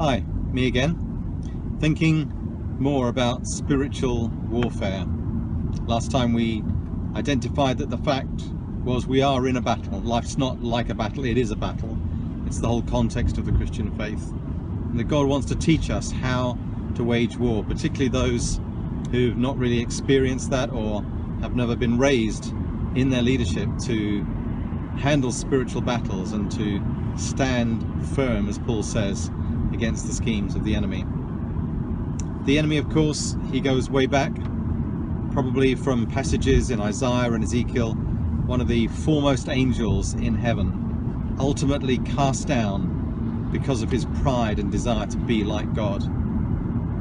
Hi, me again, thinking more about spiritual warfare. Last time we identified that the fact was we are in a battle. Life's not like a battle, it is a battle. It's the whole context of the Christian faith. And that God wants to teach us how to wage war, particularly those who've not really experienced that or have never been raised in their leadership to handle spiritual battles and to stand firm, as Paul says, against the schemes of the enemy. The enemy, of course, he goes way back, probably from passages in Isaiah and Ezekiel, one of the foremost angels in heaven, ultimately cast down because of his pride and desire to be like God.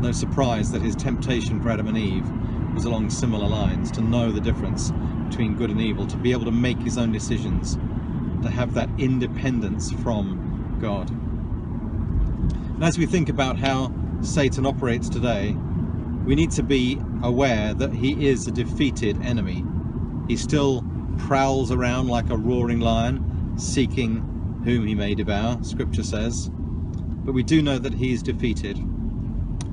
No surprise that his temptation for Adam and Eve was along similar lines, to know the difference between good and evil, to be able to make his own decisions, to have that independence from God. And as we think about how Satan operates today, we need to be aware that he is a defeated enemy. He still prowls around like a roaring lion, seeking whom he may devour, Scripture says. But we do know that he is defeated.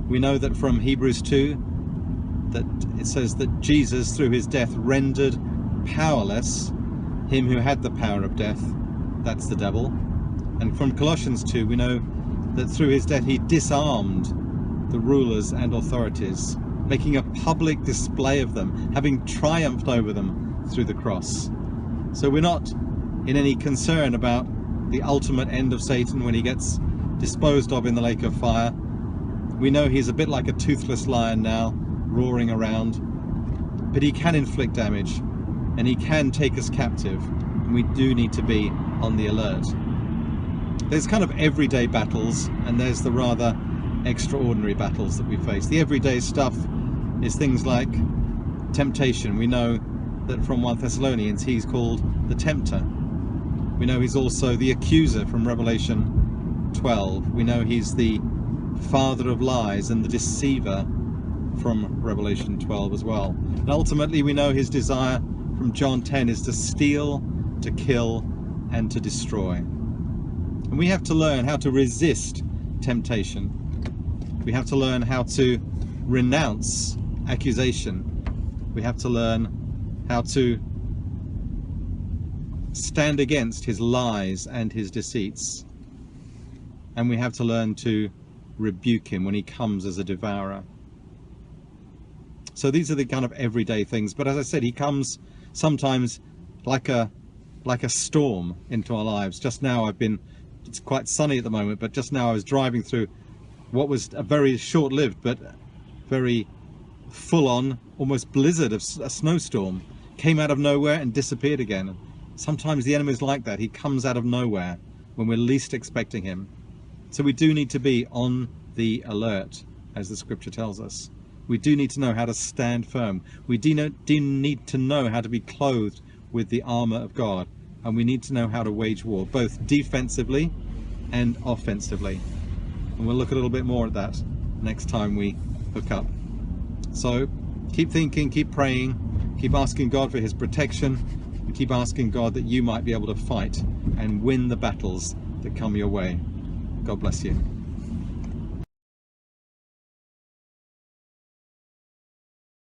We know that from Hebrews 2, that it says that Jesus, through his death, rendered powerless him who had the power of death, that's the devil. And from Colossians 2, we know that through his death he disarmed the rulers and authorities, making a public display of them, having triumphed over them through the cross. So we're not in any concern about the ultimate end of Satan when he gets disposed of in the lake of fire. We know he's a bit like a toothless lion now, roaring around, but he can inflict damage and he can take us captive, and we do need to be on the alert. There's kind of everyday battles, and there's the rather extraordinary battles that we face. The everyday stuff is things like temptation. We know that from 1 Thessalonians he's called the tempter. We know he's also the accuser from Revelation 12. We know he's the father of lies and the deceiver from Revelation 12 as well. And ultimately we know his desire from John 10 is to steal, to kill, and to destroy. And we have to learn how to resist temptation. We have to learn how to renounce accusation. We have to learn how to stand against his lies and his deceits. And we have to learn to rebuke him when he comes as a devourer. So these are the kind of everyday things. But as I said, he comes sometimes like a storm into our lives. Just now it's quite sunny at the moment, but just now I was driving through what was a very short-lived but very full-on, almost blizzard of a snowstorm. Came out of nowhere and disappeared again. Sometimes the enemy is like that. He comes out of nowhere when we're least expecting him. So we do need to be on the alert, as the Scripture tells us. We do need to know how to stand firm. We do need to know how to be clothed with the armor of God. And we need to know how to wage war, both defensively and offensively. And we'll look a little bit more at that next time we hook up. So keep thinking, keep praying, keep asking God for his protection, and keep asking God that you might be able to fight and win the battles that come your way. God bless you.